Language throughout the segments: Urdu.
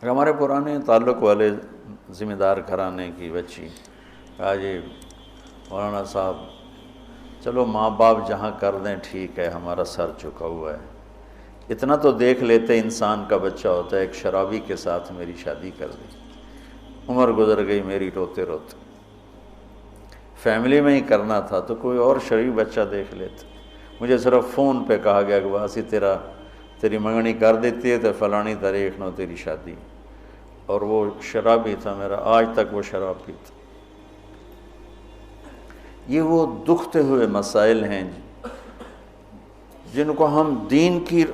ہمارے پرانے تعلق والے ذمہ دار گھرانے کی بچی کہا جی مولانا صاحب چلو ماں باپ جہاں کر دیں ٹھیک ہے، ہمارا سر جھکا ہوا ہے، اتنا تو دیکھ لیتے انسان کا بچہ ہوتا ہے۔ ایک شرابی کے ساتھ میری شادی کر دی، عمر گزر گئی میری روتے روتے، فیملی میں ہی کرنا تھا تو کوئی اور شریف بچہ دیکھ لیتے۔ مجھے صرف فون پہ کہا گیا کہ باسی تیری منگنی کر دیتی ہے تو فلانی تاریخ نو تیری شادی، اور وہ شرابی تھا میرا، آج تک وہ شراب پیتا۔ یہ وہ دکھتے ہوئے مسائل ہیں جن کو ہم دین کی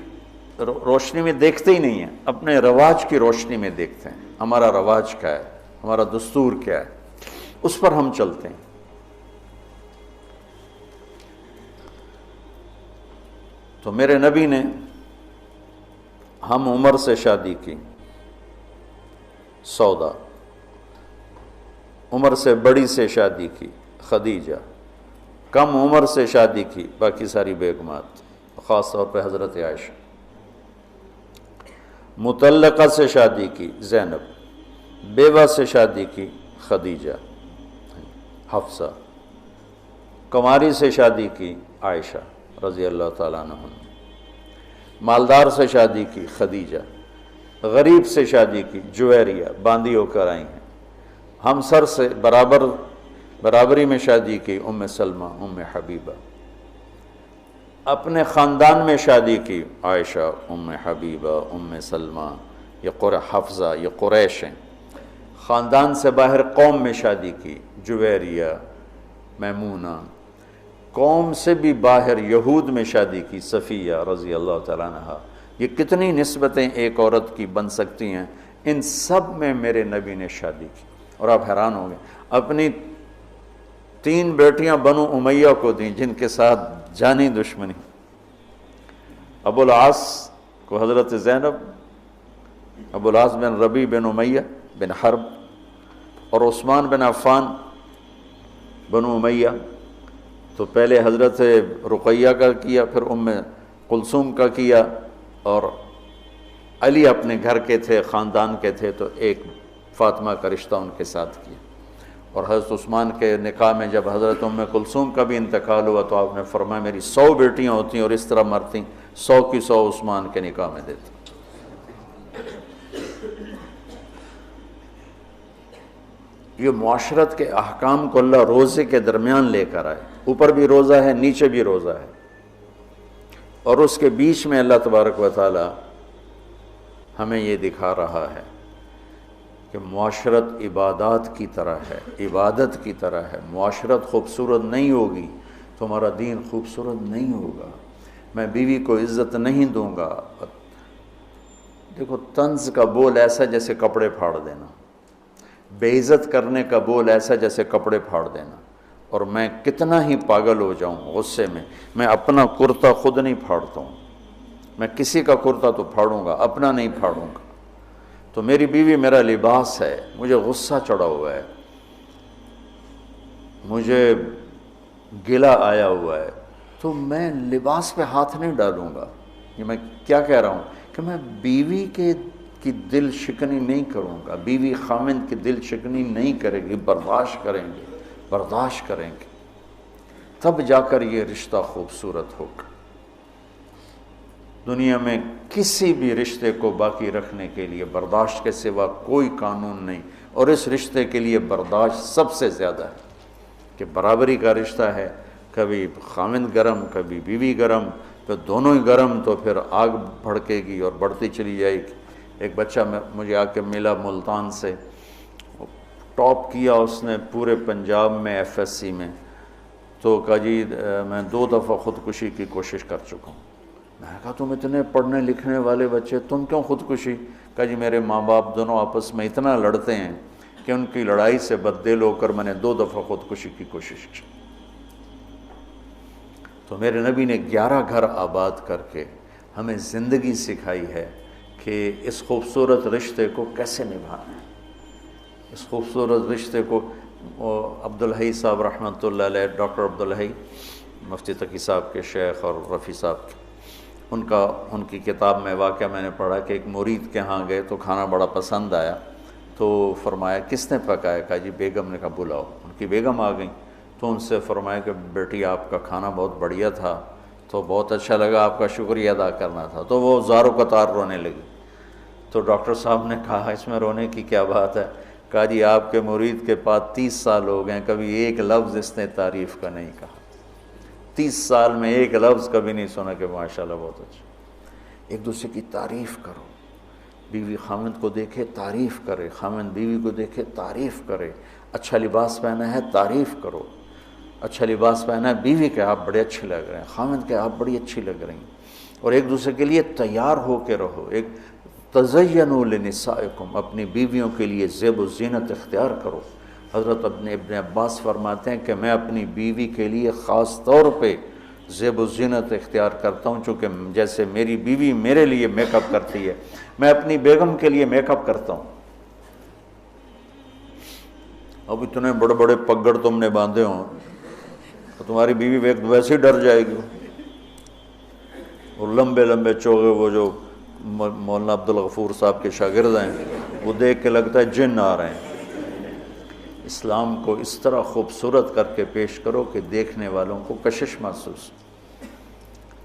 روشنی میں دیکھتے ہی نہیں ہیں، اپنے رواج کی روشنی میں دیکھتے ہیں۔ ہمارا رواج کیا ہے، ہمارا دستور کیا ہے، اس پر ہم چلتے ہیں۔ تو میرے نبی نے ہم عمر سے شادی کی، سودا، عمر سے بڑی سے شادی کی، خدیجہ، کم عمر سے شادی کی باقی ساری بیگمات، خاص طور پہ حضرت عائشہ، مطلقہ سے شادی کی زینب، بیوہ سے شادی کی خدیجہ، حفصہ، کنواری سے شادی کی عائشہ رضی اللہ تعالیٰ عنہ، مالدار سے شادی کی خدیجہ، غریب سے شادی کی جویریہ، باندھی ہو کر آئی ہیں، ہمسر سے برابری میں شادی کی ام سلمہ، ام حبیبہ، اپنے خاندان میں شادی کی عائشہ، ام حبیبہ، ام سلمہ، یہ حفصہ، یہ قریش ہیں۔ خاندان سے باہر قوم میں شادی کی، جویریہ، میمونہ، قوم سے بھی باہر یہود میں شادی کی، صفیہ رضی اللہ تعالیٰ عنہ۔ یہ کتنی نسبتیں ایک عورت کی بن سکتی ہیں، ان سب میں میرے نبی نے شادی کی۔ اور آپ حیران ہوں گے، اپنی 3 بیٹیاں بنو امیہ کو دیں جن کے ساتھ جانی دشمنی، ابو العاص کو حضرت زینب، ابو العاص بن ربیع بن امیہ بن حرب، اور عثمان بن عفان بنو امیہ۔ تو پہلے حضرت رقیہ کا کیا، پھر ام کلثوم کا کیا، اور علی اپنے گھر کے تھے، خاندان کے تھے، تو ایک فاطمہ کا رشتہ ان کے ساتھ کیا۔ اور حضرت عثمان کے نکاح میں جب حضرت ام کلثوم کا بھی انتقال ہوا تو آپ نے فرمایا میری 100 بیٹیاں ہوتی اور اس طرح مرتی، 100 کی 100 عثمان کے نکاح میں دیتے۔ یہ معاشرت کے احکام کو اللہ روزے کے درمیان لے کر آئے، اوپر بھی روزہ ہے، نیچے بھی روزہ ہے، اور اس کے بیچ میں اللہ تبارک و تعالی ہمیں یہ دکھا رہا ہے کہ معاشرت عبادات کی طرح ہے، عبادت کی طرح ہے۔ معاشرت خوبصورت نہیں ہوگی تو ہمارا دین خوبصورت نہیں ہوگا۔ میں بیوی کو عزت نہیں دوں گا، دیکھو طنز کا بول ایسا جیسے کپڑے پھاڑ دینا، بے عزت کرنے کا بول ایسا جیسے کپڑے پھاڑ دینا۔ اور میں کتنا ہی پاگل ہو جاؤں غصے میں اپنا کرتا خود نہیں پھاڑتا ہوں، میں کسی کا کرتا تو پھاڑوں گا، اپنا نہیں پھاڑوں گا۔ تو میری بیوی میرا لباس ہے، مجھے غصہ چڑھا ہوا ہے، مجھے گلہ آیا ہوا ہے، تو میں لباس پہ ہاتھ نہیں ڈالوں گا۔ یہ میں کیا کہہ رہا ہوں کہ میں بیوی کی دل شکنی نہیں کروں گا، بیوی خامند کی دل شکنی نہیں کرے گی، برداشت کریں گے، تب جا کر یہ رشتہ خوبصورت ہوگا۔ دنیا میں کسی بھی رشتے کو باقی رکھنے کے لیے برداشت کے سوا کوئی قانون نہیں، اور اس رشتے کے لیے برداشت سب سے زیادہ ہے کہ برابری کا رشتہ ہے، کبھی خامند گرم کبھی بیوی گرم، تو دونوں ہی گرم تو پھر آگ بھڑکے گی اور بڑھتی چلی جائے گی۔ ایک بچہ مجھے آ کے ملا ملتان سے، ٹاپ کیا اس نے پورے پنجاب میں FSC میں، تو کہا جی میں 2 دفعہ خودکشی کی کوشش کر چکا ہوں۔ میں نے کہا تم اتنے پڑھنے لکھنے والے بچے تم کیوں خودکشی؟ کہا جی میرے ماں باپ دونوں آپس میں اتنا لڑتے ہیں کہ ان کی لڑائی سے بددل ہو کر میں نے 2 دفعہ خودکشی کی کوشش کی۔ تو میرے نبی نے 11 گھر آباد کر کے ہمیں زندگی سکھائی ہے کہ اس خوبصورت رشتے کو کیسے نبھانا ہے۔ اس خوبصورت رشتے کو عبدالحی صاحب رحمۃ اللہ علیہ، ڈاکٹر عبدالحی، مفتی تقی صاحب کے شیخ اور رفیع صاحب کے، ان کی کتاب میں واقعہ میں نے پڑھا کہ ایک مرید کے ہاں گئے تو کھانا بڑا پسند آیا، تو فرمایا کس نے پکایا؟ کہا جی بیگم نے۔ کہا بلاؤ۔ ان کی بیگم آ گئیں تو ان سے فرمایا کہ بیٹی آپ کا کھانا بہت بڑھیا تھا، تو بہت اچھا لگا، آپ کا شکریہ ادا کرنا تھا۔ تو وہ زاروں قطار رونے لگی۔ تو ڈاکٹر صاحب نے کہا اس میں رونے کی کیا بات ہے؟ کہا جی آپ کے مرید کے پاس 30 سال ہو گئے، کبھی ایک لفظ اس نے تعریف کا نہیں کہا، 30 سال میں ایک لفظ کبھی نہیں سنا کہ ماشاءاللہ بہت اچھا۔ ایک دوسرے کی تعریف کرو، بیوی خامند کو دیکھے تعریف کرے، خامند بیوی کو دیکھے تعریف کرے۔ اچھا لباس پہنا ہے تعریف کرو، اچھا لباس پہنا ہے بیوی کہ آپ بڑے اچھے لگ رہے ہیں، خامند کہ آپ بڑی اچھی لگ رہی ہیں، اور ایک دوسرے کے لیے تیار ہو کے رہو۔ ایک تزینوا لنسائکم، اپنی بیویوں کے لیے زیب و زینت اختیار کرو۔ حضرت ابن عباس فرماتے ہیں کہ میں اپنی بیوی کے لیے خاص طور پہ زیب و زینت اختیار کرتا ہوں، چونکہ جیسے میری بیوی میرے لیے میک اپ کرتی ہے، میں اپنی بیگم کے لیے میک اپ کرتا ہوں۔ اب اتنے بڑے بڑے پگڑ تم نے باندھے ہوں تو تمہاری بیوی ویسے ہی ڈر جائے گی۔ اور لمبے لمبے چوغے وہ جو مولانا عبدالغفور صاحب کے شاگرد ہیں، وہ دیکھ کے لگتا ہے جن آ رہے ہیں۔ اسلام کو اس طرح خوبصورت کر کے پیش کرو کہ دیکھنے والوں کو کشش محسوس،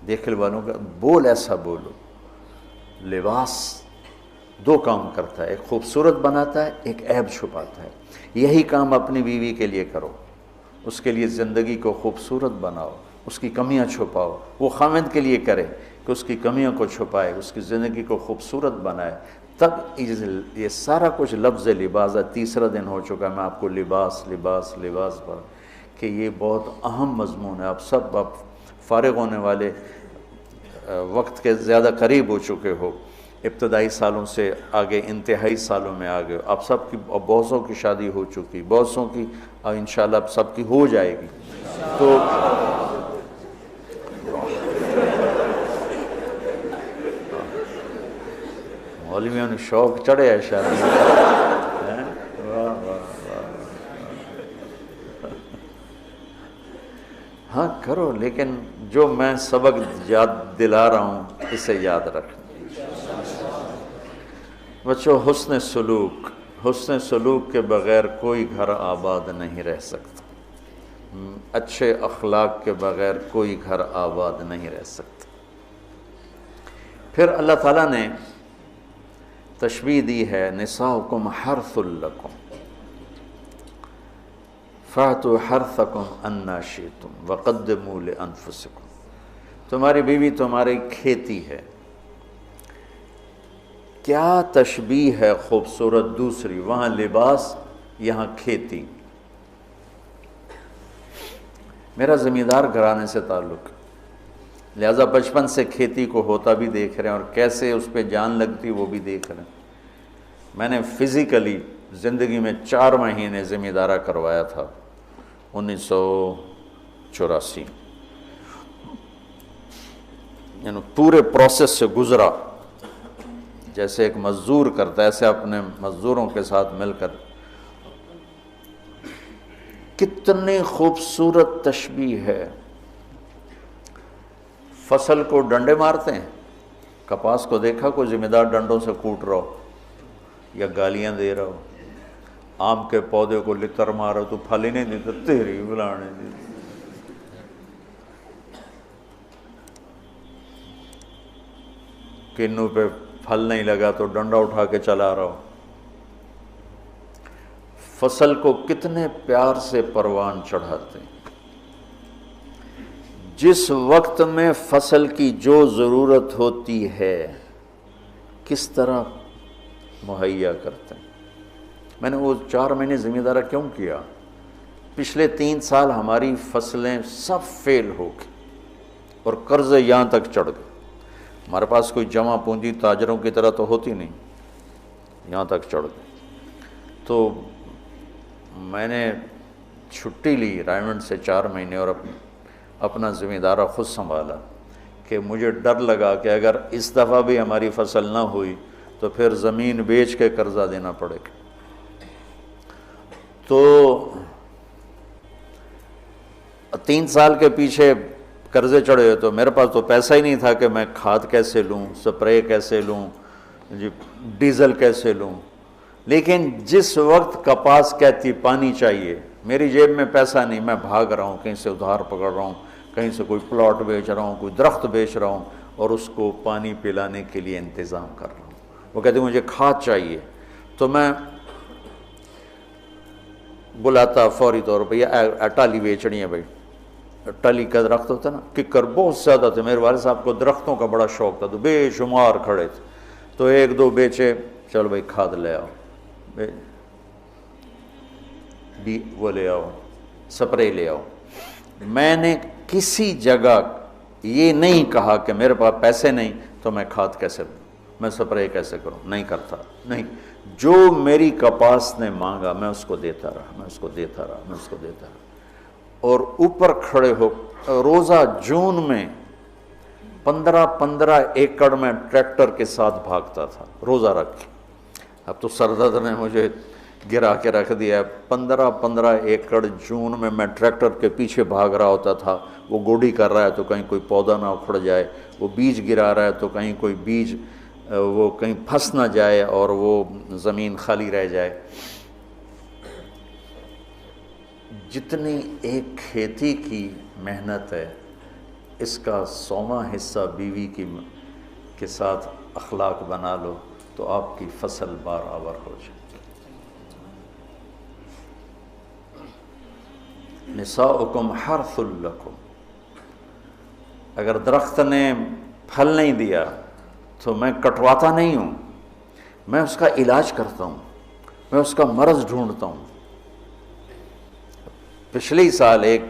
دیکھنے والوں کا بول ایسا بولو۔ لباس 2 کام کرتا ہے، ایک خوبصورت بناتا ہے، ایک عیب چھپاتا ہے۔ یہی کام اپنی بیوی کے لیے کرو، اس کے لیے زندگی کو خوبصورت بناؤ، اس کی کمیاں چھپاؤ۔ وہ خامند کے لیے کرے کہ اس کی کمیوں کو چھپائے، اس کی زندگی کو خوبصورت بنائے، تب یہ سارا کچھ لفظ لباس ہے۔ تیسرا دن ہو چکا میں آپ کو لباس لباس لباس پر، کہ یہ بہت اہم مضمون ہے۔ آپ سب فارغ ہونے والے وقت کے زیادہ قریب ہو چکے ہو، ابتدائی سالوں سے آگے انتہائی سالوں میں آ گئے۔ اب سب کی، بہت سو کی شادی ہو چکی، بہت سو کی انشاءاللہ اب سب کی ہو جائے گی۔ تو مولویوں نے شوق چڑھے ہے شادی ہاں کرو، لیکن جو میں سبق یاد دلا رہا ہوں اسے یاد رکھنا۔ بچوں، حسن سلوک کے بغیر کوئی گھر آباد نہیں رہ سکتا، اچھے اخلاق کے بغیر کوئی گھر آباد نہیں رہ سکتا۔ پھر اللہ تعالیٰ نے تشبیہ دی ہے، نساؤکم حرث لکم فأتوا حرثکم انا شئتم وقدموا لانفسکم۔ تمہاری بیوی تمہاری کھیتی ہے۔ کیا تشبیہ ہے خوبصورت دوسری، وہاں لباس یہاں کھیتی۔ میرا زمیندار گھرانے سے تعلق، لہذا بچپن سے کھیتی کو ہوتا بھی دیکھ رہے ہیں اور کیسے اس پہ جان لگتی وہ بھی دیکھ رہے ہیں۔ میں نے فزیکلی زندگی میں 4 مہینے زمیندارہ کروایا تھا 1984، یعنی پورے پروسیس سے گزرا، جیسے ایک مزدور کرتا ہے ایسے اپنے مزدوروں کے ساتھ مل کر۔ کتنی خوبصورت تشبیہ ہے۔ فصل کو ڈنڈے مارتے ہیں، کپاس کو دیکھا کوئی ذمہ دار ڈنڈوں سے کوٹ رہا ہو یا گالیاں دے رہا ہو؟ آم کے پودے کو لتر مارو تو پھل ہی نہیں دیتا، تیری بلانے دی۔ کنو پہ پھل نہیں لگا تو ڈنڈا اٹھا کے چلا رہا ہو۔ فصل کو کتنے پیار سے پروان چڑھاتے ہیں، جس وقت میں فصل کی جو ضرورت ہوتی ہے کس طرح مہیا کرتے ہیں۔ میں نے وہ 4 مہینے زمیندارہ کیوں کیا؟ پچھلے 3 سال ہماری فصلیں سب فیل ہو گئی اور قرضے یہاں تک چڑھ گئے۔ ہمارے پاس کوئی جمع پونجی تاجروں کی طرح تو ہوتی نہیں، یہاں تک چڑھ گئے۔ تو میں نے چھٹی لی رائمنڈ سے 4 مہینے اور اپنا زمیندارہ خود سنبھالا، کہ مجھے ڈر لگا کہ اگر اس دفعہ بھی ہماری فصل نہ ہوئی تو پھر زمین بیچ کے قرضہ دینا پڑے گا۔ تو 3 سال کے پیچھے قرضے چڑھے ہوئے، تو میرے پاس تو پیسہ ہی نہیں تھا کہ میں کھاد کیسے لوں، سپرے کیسے لوں، جی ڈیزل کیسے لوں۔ لیکن جس وقت کپاس کہتی پانی چاہیے، میری جیب میں پیسہ نہیں، میں بھاگ رہا ہوں، کہیں سے ادھار پکڑ رہا ہوں، کہیں سے کوئی پلاٹ بیچ رہا ہوں، کوئی درخت بیچ رہا ہوں، اور اس کو پانی پلانے کے لیے انتظام کر رہا ہوں۔ وہ کہتے ہیں مجھے کھاد چاہیے، تو میں بلاتا فوری طور پہ، یہ ٹالی بیچنی ہے بھائی، ٹالی کا درخت ہوتا ہے نا، ککر بہت زیادہ تھے، میرے والد صاحب کو درختوں کا بڑا شوق تھا، تو بے شمار کھڑے تھے، تو ایک دو بیچے، چلو بھائی کھاد لے آؤ، وہ لے آؤ، سپرے لے آؤ۔ میں نے کسی جگہ یہ نہیں کہا کہ میرے پاس پیسے نہیں تو میں کھاد کیسے لوں، میں سپرے کیسے کروں، نہیں کرتا، نہیں۔ جو میری کپاس نے مانگا میں اس کو دیتا رہا، میں اس کو دیتا رہا، میں اس کو دیتا رہا، اور اوپر کھڑے ہو روزہ جون میں 15 ایکڑ میں ٹریکٹر کے ساتھ بھاگتا تھا روزہ رکھ کے۔ اب تو سردرد نے مجھے گرا کے رکھ دیا ہے، 15 ایکڑ جون میں ٹریکٹر کے پیچھے بھاگ رہا ہوتا تھا، وہ گوڈی کر رہا ہے تو کہیں کوئی پودا نہ اکھڑ جائے، وہ بیج گرا رہا ہے تو کہیں کوئی بیج وہ کہیں پھنس نہ جائے اور وہ زمین خالی رہ جائے۔ جتنی ایک کھیتی کی محنت ہے، اس کا 100واں حصہ بیوی کے ساتھ اخلاق بنا لو تو آپ کی فصل برابر ہو جائے۔ نساؤکم حرث لکم، اگر درخت نے پھل نہیں دیا تو میں کٹواتا نہیں ہوں، میں اس کا علاج کرتا ہوں، میں اس کا مرض ڈھونڈتا ہوں۔ پچھلے سال ایک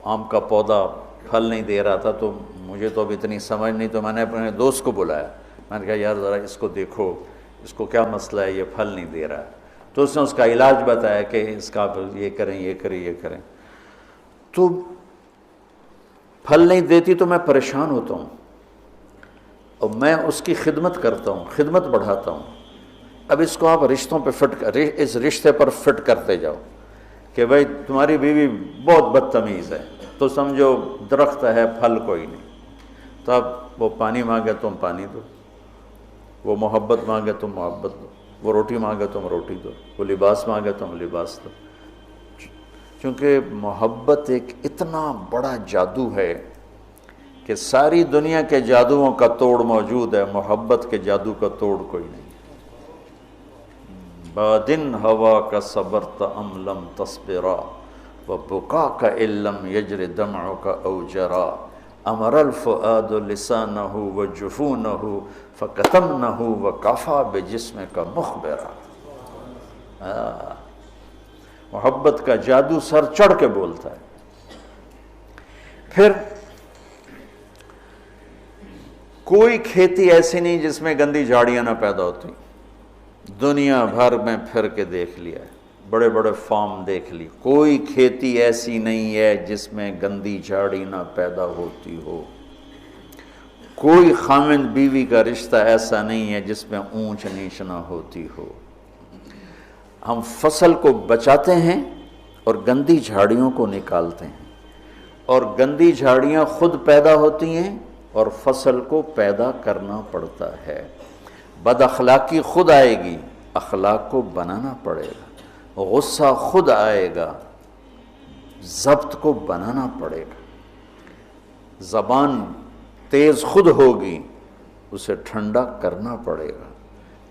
آم کا پودا پھل نہیں دے رہا تھا، تو مجھے تو اب اتنی سمجھ نہیں، تو میں نے اپنے دوست کو بلایا، میں نے کہا یار ذرا اس کو دیکھو، اس کو کیا مسئلہ ہے، یہ پھل نہیں دے رہا ہے۔ تو اس نے اس کا علاج بتایا کہ اس کا یہ کریں، یہ کریں، یہ کریں۔ تو پھل نہیں دیتی تو میں پریشان ہوتا ہوں، اور میں اس کی خدمت کرتا ہوں، خدمت بڑھاتا ہوں۔ اب اس کو آپ رشتوں پہ اس رشتے پر فٹ کرتے جاؤ کہ بھائی تمہاری بیوی بہت بدتمیز ہے، تو سمجھو درخت ہے، پھل کوئی نہیں۔ تو اب وہ پانی مانگے تم پانی دو، وہ محبت مانگے تم محبت دو، وہ روٹی مانگے تم روٹی دو، وہ لباس مانگے تم لباس دو۔ چونکہ محبت ایک اتنا بڑا جادو ہے کہ ساری دنیا کے جادوؤں کا توڑ موجود ہے، محبت کے جادو کا توڑ کوئی نہیں۔ بادن ہوا کا صبرت ام لم تصبرا وبکاک ان لم یجر دمعک او جرا امر الفؤاد لسانہ وجفونہ فکتمنہ وکفا بجسمک مخبرا۔ محبت کا جادو سر چڑھ کے بولتا ہے۔ پھر کوئی کھیتی ایسی نہیں جس میں گندی جھاڑیاں نہ پیدا ہوتی، دنیا بھر میں پھر کے دیکھ لیا ہے، بڑے بڑے فارم دیکھ لی، کوئی کھیتی ایسی نہیں ہے جس میں گندی جھاڑی نہ پیدا ہوتی ہو، کوئی خاوند بیوی کا رشتہ ایسا نہیں ہے جس میں اونچ نیچ نہ ہوتی ہو۔ ہم فصل کو بچاتے ہیں اور گندی جھاڑیوں کو نکالتے ہیں، اور گندی جھاڑیاں خود پیدا ہوتی ہیں اور فصل کو پیدا کرنا پڑتا ہے۔ بد اخلاقی خود آئے گی، اخلاق کو بنانا پڑے گا، غصہ خود آئے گا، ضبط کو بنانا پڑے گا، زبان تیز خود ہوگی، اسے ٹھنڈا کرنا پڑے گا،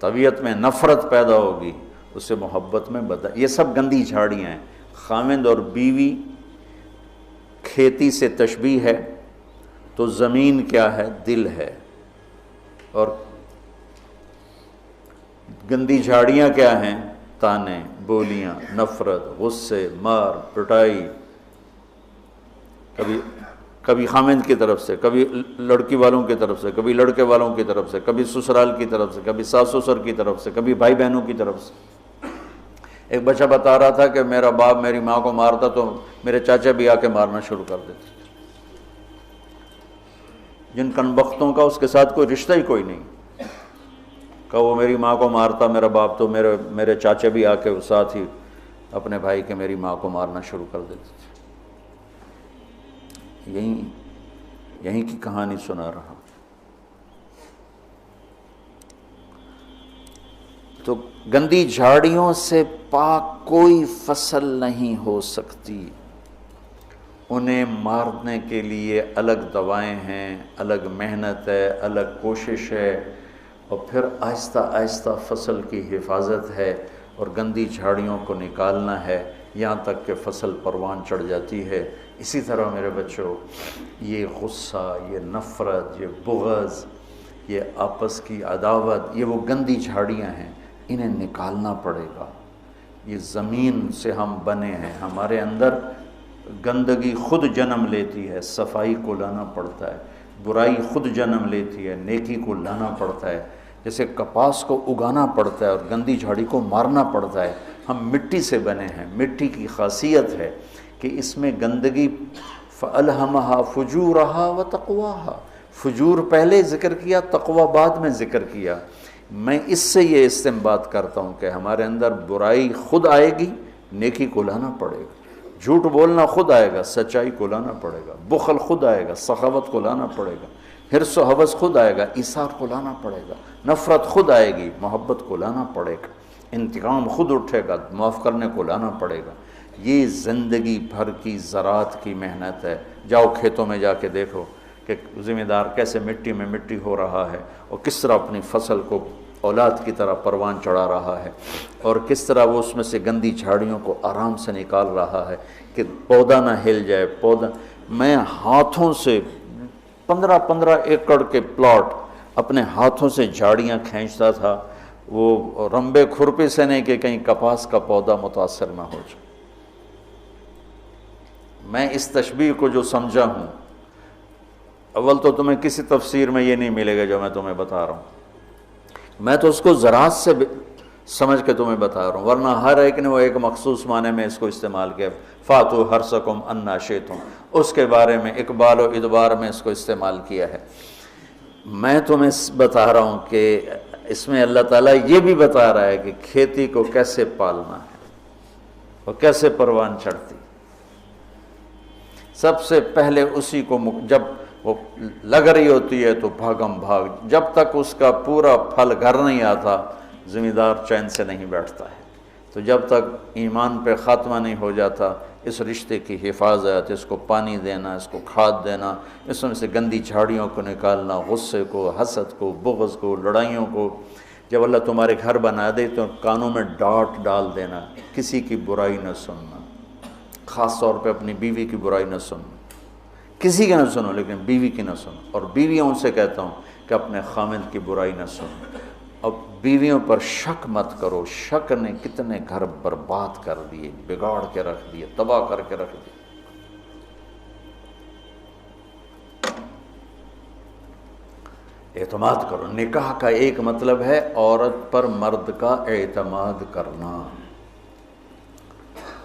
طبیعت میں نفرت پیدا ہوگی، اسے محبت میں بدل۔ یہ سب گندی جھاڑیاں ہیں۔ خاوند اور بیوی کھیتی سے تشبیہ ہے، تو زمین کیا ہے؟ دل ہے، اور گندی جھاڑیاں کیا ہیں؟ تانے، بولیاں، نفرت، غصے، مار پٹائی، کبھی خامند کی طرف سے، کبھی لڑکی والوں کی طرف سے، کبھی لڑکے والوں کی طرف سے، کبھی سسرال کی طرف سے، کبھی ساس سسر کی طرف سے، کبھی بھائی بہنوں کی طرف سے۔ ایک بچہ بتا رہا تھا کہ میرا باپ میری ماں کو مارتا تو میرے چاچا بھی آ کے مارنا شروع کر دیتے، جن کنبختوں کا اس کے ساتھ کوئی رشتہ ہی کوئی نہیں، کہ وہ میری ماں کو مارتا میرا باپ، تو میرے چاچا بھی آ کے ساتھ ہی اپنے بھائی کے میری ماں کو مارنا شروع کر دیتے تھے۔ یہیں کی کہانی سنا رہا. تو گندی جھاڑیوں سے پاک کوئی فصل نہیں ہو سکتی. انہیں مارنے کے لیے الگ دوائیں ہیں، الگ محنت ہے، الگ کوشش ہے، اور پھر آہستہ آہستہ فصل کی حفاظت ہے اور گندی جھاڑیوں کو نکالنا ہے یہاں تک کہ فصل پروان چڑھ جاتی ہے. اسی طرح میرے بچوں، یہ غصہ، یہ نفرت، یہ بغض، یہ آپس کی عداوت، یہ وہ گندی جھاڑیاں ہیں، انہیں نکالنا پڑے گا. یہ زمین سے ہم بنے ہیں، ہمارے اندر گندگی خود جنم لیتی ہے، صفائی کو لانا پڑتا ہے. برائی خود جنم لیتی ہے، نیکی کو لانا پڑتا ہے. جیسے کپاس کو اگانا پڑتا ہے اور گندی جھاڑی کو مارنا پڑتا ہے. ہم مٹی سے بنے ہیں. مٹی کی خاصیت ہے کہ اس میں گندگی فَأَلْهَمَهَا فُجُورَهَا وَتَقْوَاهَا، فجور پہلے ذکر کیا، تقوی بعد میں ذکر کیا. میں اس سے یہ استنباط کرتا ہوں کہ ہمارے اندر برائی خود آئے گی، نیکی کو لانا پڑے گا. جھوٹ بولنا خود آئے گا، سچائی کو لانا پڑے گا. بخل خود آئے گا، سخاوت کو لانا پڑے گا. حرص و حوث خود آئے گا، ایثار کو لانا پڑے گا. نفرت خود آئے گی، محبت کو لانا پڑے گا. انتقام خود اٹھے گا، معاف کرنے کو لانا پڑے گا. یہ زندگی بھر کی زراعت کی محنت ہے. جاؤ کھیتوں میں جا کے دیکھو کہ ذمہ دار کیسے مٹی میں مٹی ہو رہا ہے اور کس طرح اپنی فصل کو اولاد کی طرح پروان چڑھا رہا ہے، اور کس طرح وہ اس میں سے گندی جھاڑیوں کو آرام سے نکال رہا ہے کہ پودا نہ ہل جائے. پودا، میں ہاتھوں سے 15 ایکڑ کے پلاٹ اپنے ہاتھوں سے جھاڑیاں کھینچتا تھا، وہ رمبے کھرپی سے نہیں کہ کہیں کپاس کا پودا متاثر نہ ہو جائے. میں اس تشبیہ کو جو سمجھا ہوں، اول تو تمہیں کسی تفسیر میں یہ نہیں ملے گا جو میں تمہیں بتا رہا ہوں. میں تو اس کو زراعت سے سمجھ کے تمہیں بتا رہا ہوں، ورنہ ہر ایک نے وہ ایک مخصوص معنی میں اس کو استعمال کیا. فاتو حرثکم انا شئتم، اس کے بارے میں اقبال و ادبار میں اس کو استعمال کیا ہے. میں تمہیں بتا رہا ہوں کہ اس میں اللہ تعالیٰ یہ بھی بتا رہا ہے کہ کھیتی کو کیسے پالنا ہے اور کیسے پروان چڑھتی. سب سے پہلے اسی کو جب وہ لگ رہی ہوتی ہے تو بھاگم بھاگ، جب تک اس کا پورا پھل گھر نہیں آتا ذمہ دار چین سے نہیں بیٹھتا ہے. تو جب تک ایمان پہ خاتمہ نہیں ہو جاتا، اس رشتے کی حفاظت، اس کو پانی دینا، اس کو کھاد دینا، اس میں سے گندی جھاڑیوں کو نکالنا، غصے کو، حسد کو، بغض کو، لڑائیوں کو. جب اللہ تمہارے گھر بنا دے تو کانوں میں ڈانٹ ڈال دینا، کسی کی برائی نہ سننا، خاص طور پہ اپنی بیوی کی برائی نہ سننا. کسی کی نہ سنو لیکن بیوی کی نہ سنو. اور بیویوں سے کہتا ہوں کہ اپنے خامند کی برائی نہ سنو. اب بیویوں پر شک مت کرو. شک نے کتنے گھر برباد کر دیے، بگاڑ کے رکھ دیے، تباہ کر کے رکھ دیے. اعتماد کرو. نکاح کا ایک مطلب ہے عورت پر مرد کا اعتماد کرنا.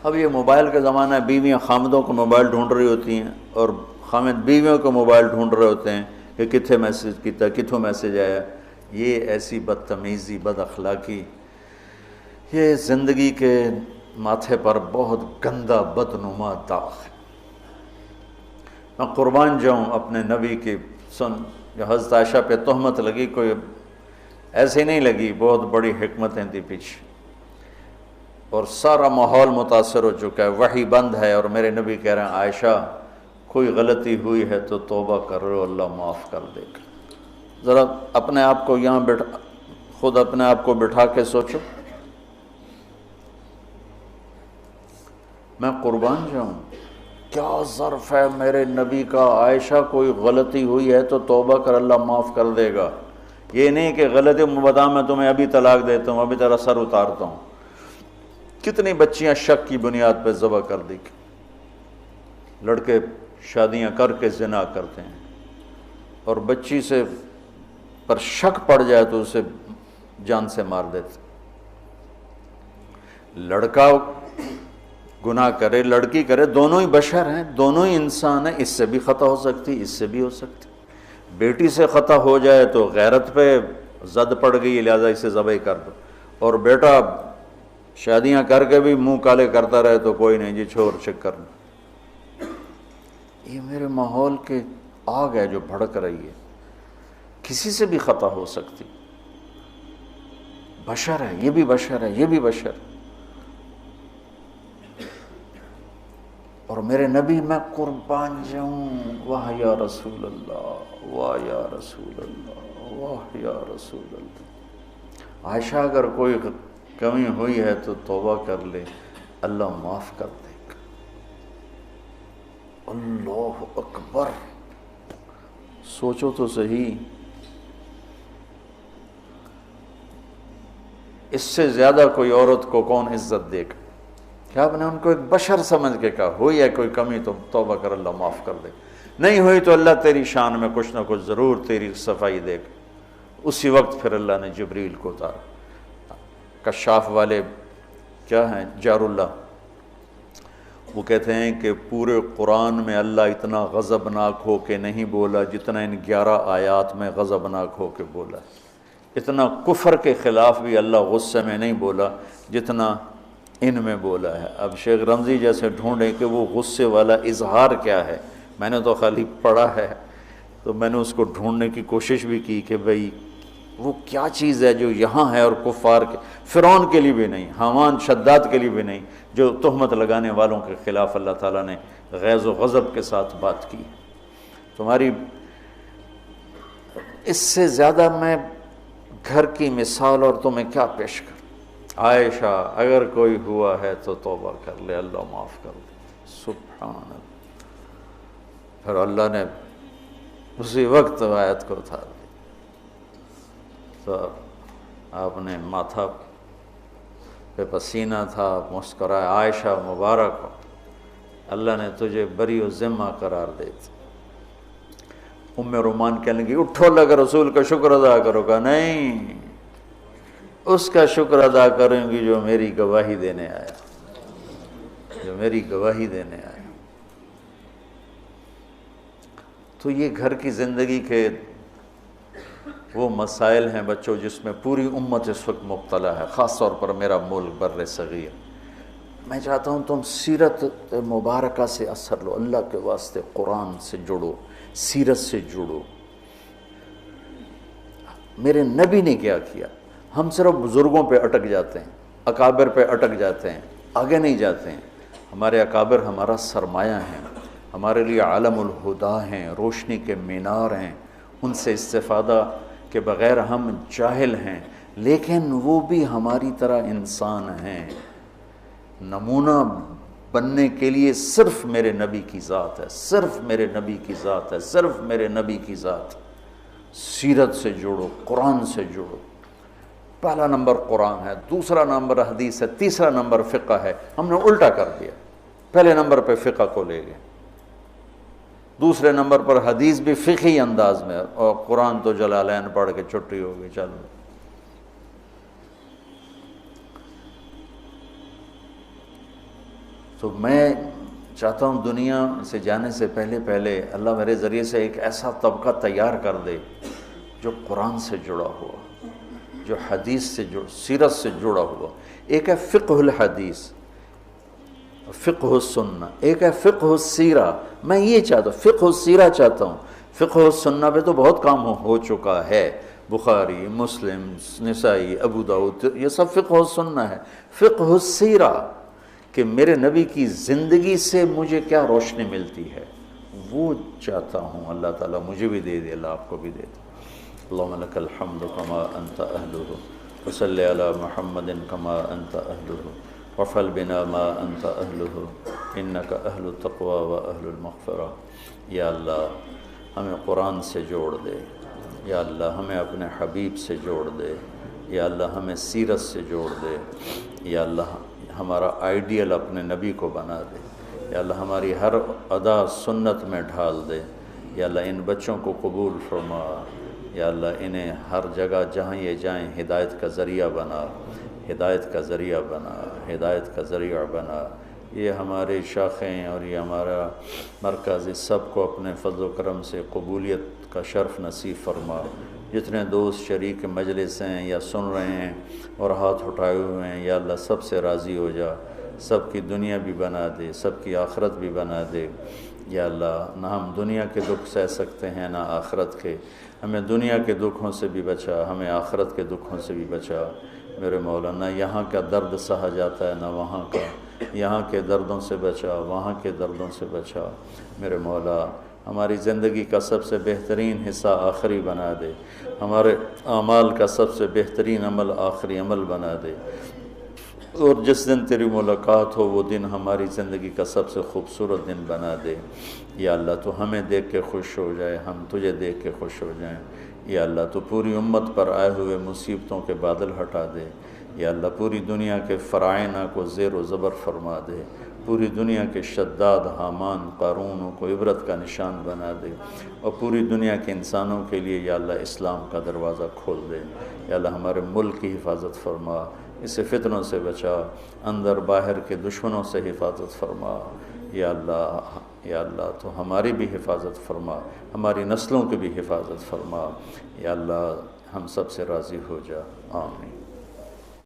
اب یہ موبائل کا زمانہ ہے، بیویاں خامدوں کو موبائل ڈھونڈ رہی ہوتی ہیں اور خامد بیویوں کو موبائل ڈھونڈ رہے ہوتے ہیں کہ کتنے میسج کیتا، کتوں میسج آیا. یہ ایسی بدتمیزی، بد اخلاقی، یہ زندگی کے ماتھے پر بہت گندا بدنما داغ ہے. میں قربان جاؤں اپنے نبی کی. جو حضرت عائشہ پہ تہمت لگی کوئی ایسے نہیں لگی، بہت بڑی حکمتیں تھی پیچھے، اور سارا ماحول متاثر ہو چکا ہے. وحی بند ہے اور میرے نبی کہہ رہے ہیں عائشہ کوئی غلطی ہوئی ہے تو توبہ کرو، اللہ معاف کر دے گا. ذرا اپنے آپ کو یہاں خود اپنے آپ کو بٹھا کے سوچو. میں قربان جاؤں، کیا ظرف ہے میرے نبی کا. عائشہ کوئی غلطی ہوئی ہے تو توبہ کر، اللہ معاف کر دے گا. یہ نہیں کہ غلطی بتا میں تمہیں ابھی طلاق دیتا ہوں، ابھی تیرا سر اتارتا ہوں. کتنی بچیاں شک کی بنیاد پہ ذبح کر دی. لڑکے شادیاں کر کے زنا کرتے ہیں اور بچی سے پر شک پڑ جائے تو اسے جان سے مار دیتے. لڑکا گناہ کرے، لڑکی کرے، دونوں ہی بشر ہیں، دونوں ہی انسان ہیں. اس سے بھی خطا ہو سکتی، اس سے بھی ہو سکتی. بیٹی سے خطا ہو جائے تو غیرت پہ زد پڑ گئی لہذا اسے ذبح کر دو، اور بیٹا شادیاں کر کے بھی منہ کالے کرتا رہے تو کوئی نہیں جی چھوڑ چک کرنا. یہ میرے ماحول کے آگ ہے جو بھڑک رہی ہے، کسی سے بھی خطا ہو سکتی، بشر ہے، یہ بھی بشر ہے، یہ بھی بشر، اور میرے نبی میں قربان جاؤں، واہ یا رسول اللہ، واہ یا رسول اللہ، واہ یا رسول اللہ۔ عائشہ اگر کوئی کمی ہوئی ہے تو توبہ کر لے، اللہ معاف کر دے گا۔ اللہ اکبر، سوچو تو صحیح، اس سے زیادہ کوئی عورت کو کون عزت دے گا؟ کہ آپ نے ان کو ایک بشر سمجھ کے کہا، ہوئی ہے کوئی کمی تو توبہ کر، اللہ معاف کر دے، نہیں ہوئی تو اللہ تیری شان میں کچھ نہ کچھ ضرور تیری صفائی دے گا۔ اسی وقت پھر اللہ نے جبریل کو اتارا۔ کشاف والے کیا ہیں، جار اللہ، وہ کہتے ہیں کہ پورے قرآن میں اللہ اتنا غضبناک ہو کے نہیں بولا جتنا ان 11 آیات میں غضبناک ہو کے بولا ہے۔ اتنا کفر کے خلاف بھی اللہ غصے میں نہیں بولا جتنا ان میں بولا ہے۔ اب شیخ رمضی جیسے ڈھونڈیں کہ وہ غصے والا اظہار کیا ہے، میں نے تو خالی پڑھا ہے، تو میں نے اس کو ڈھونڈنے کی کوشش بھی کی کہ بھئی وہ کیا چیز ہے جو یہاں ہے اور کفار کے، فرعون کے لیے بھی نہیں، حامان شداد کے لیے بھی نہیں، جو تہمت لگانے والوں کے خلاف اللہ تعالیٰ نے غیظ و غضب کے ساتھ بات کی۔ تمہاری اس سے زیادہ میں گھر کی مثال اور تمہیں کیا پیش کروں؟ عائشہ اگر کوئی ہوا ہے تو توبہ کر لے، اللہ معاف کر دے، سبحان اللہ۔ پھر اللہ نے اسی وقت آیت کو اتار دی، تو آپ نے ماتھا پہ پسینہ تھا، مسکرائے، عائشہ مبارک ہو، اللہ نے تجھے بری و ذمہ قرار دے دی۔ ام رومان کہنے لگی اٹھو، اللہ کے رسول کا شکر ادا کرو گا؟ نہیں، اس کا شکر ادا کریں گی جو میری گواہی دینے آیا، جو میری گواہی دینے آیا۔ تو یہ گھر کی زندگی کے وہ مسائل ہیں بچوں جس میں پوری امت اس وقت مبتلا ہے، خاص طور پر میرا ملک بر صغیر۔ میں چاہتا ہوں تم سیرت مبارکہ سے اثر لو، اللہ کے واسطے قرآن سے جڑو، سیرت سے جڑو۔ میرے نبی نے کیا کیا؟ ہم صرف بزرگوں پہ اٹک جاتے ہیں، اکابر پہ اٹک جاتے ہیں، آگے نہیں جاتے ہیں۔ ہمارے اکابر ہمارا سرمایہ ہیں، ہمارے لیے عالم الہدا ہیں، روشنی کے مینار ہیں، ان سے استفادہ کے بغیر ہم جاہل ہیں، لیکن وہ بھی ہماری طرح انسان ہیں۔ نمونہ بننے کے لیے صرف میرے نبی کی ذات ہے، صرف میرے نبی کی ذات ہے، صرف میرے نبی کی ذات۔ سیرت سے جوڑو، قرآن سے جوڑو۔ پہلا نمبر قرآن ہے، دوسرا نمبر حدیث ہے، تیسرا نمبر فقہ ہے۔ ہم نے الٹا کر دیا، پہلے نمبر پہ فقہ کو لے گئے، دوسرے نمبر پر حدیث بھی فقہی انداز میں، اور قرآن تو جلالین پڑھ کے چھٹی ہو گئی، چلو۔ تو میں چاہتا ہوں دنیا سے جانے سے پہلے اللہ میرے ذریعے سے ایک ایسا طبقہ تیار کر دے جو قرآن سے جڑا ہوا، جو حدیث سے سیرت سے جڑا ہوا۔ ایک ہے فقہ الحدیث، فقہ السنہ، ایک ہے فقہ السیرہ۔ میں یہ چاہتا ہوں، فقہ السیرہ چاہتا ہوں۔ فقہ السنہ پہ تو بہت کام ہو چکا ہے، بخاری، مسلم، نسائی، ابو داؤد، یہ سب فقہ السنہ ہے۔ فقہ السیرہ کہ میرے نبی کی زندگی سے مجھے کیا روشنی ملتی ہے، وہ چاہتا ہوں۔ اللہ تعالیٰ مجھے بھی دے دے، اللہ آپ کو بھی دے دے۔ اللہم لک الحمد کما انت اہلہ، وصلی علی محمد کما انت اہلہ، وفعل بنا ما انت اہلہ، انک اہل التقوی و اہل المغفرہ۔ یا اللہ ہمیں قرآن سے جوڑ دے، یا اللہ ہمیں اپنے حبیب سے جوڑ دے، یا اللہ ہمیں سیرت سے جوڑ دے، یا اللہ ہمارا آئیڈیل اپنے نبی کو بنا دے، یا اللہ ہماری ہر ادا سنت میں ڈھال دے، یا اللہ ان بچوں کو قبول فرما، یا اللہ انہیں ہر جگہ جہاں یہ جائیں ہدایت کا ذریعہ بنا، ہدایت کا ذریعہ بنا، ہدایت کا ذریعہ بنا۔ یہ ہمارے شاخیں اور یہ ہمارا مرکز، اس سب کو اپنے فضل و کرم سے قبولیت کا شرف نصیب فرما۔ جتنے دوست شریک مجلس ہیں یا سن رہے ہیں اور ہاتھ اٹھائے ہوئے ہیں، یا اللہ سب سے راضی ہو جا، سب کی دنیا بھی بنا دے، سب کی آخرت بھی بنا دے۔ یا اللہ نہ ہم دنیا کے دکھ سہ سکتے ہیں نہ آخرت کے، ہمیں دنیا کے دکھوں سے بھی بچا، ہمیں آخرت کے دکھوں سے بھی بچا میرے مولا۔ نہ یہاں کا درد سہا جاتا ہے نہ وہاں کا، یہاں کے دردوں سے بچا، وہاں کے دردوں سے بچا میرے مولا۔ ہماری زندگی کا سب سے بہترین حصہ آخری بنا دے، ہمارے اعمال کا سب سے بہترین عمل آخری عمل بنا دے، اور جس دن تیری ملاقات ہو وہ دن ہماری زندگی کا سب سے خوبصورت دن بنا دے۔ یا اللہ تو ہمیں دیکھ کے خوش ہو جائے، ہم تجھے دیکھ کے خوش ہو جائیں۔ یا اللہ تو پوری امت پر آئے ہوئے مصیبتوں کے بادل ہٹا دے۔ یا اللہ پوری دنیا کے فرعونہ کو زیر و زبر فرما دے، پوری دنیا کے شداد حامان قارونوں کو عبرت کا نشان بنا دے، اور پوری دنیا کے انسانوں کے لیے یا اللہ اسلام کا دروازہ کھول دے۔ یا اللہ ہمارے ملک کی حفاظت فرما، اسے فتنوں سے بچا، اندر باہر کے دشمنوں سے حفاظت فرما۔ یا اللہ تو ہماری بھی حفاظت فرما، ہماری نسلوں کی بھی حفاظت فرما۔ یا اللہ ہم سب سے راضی ہو جا، آمین۔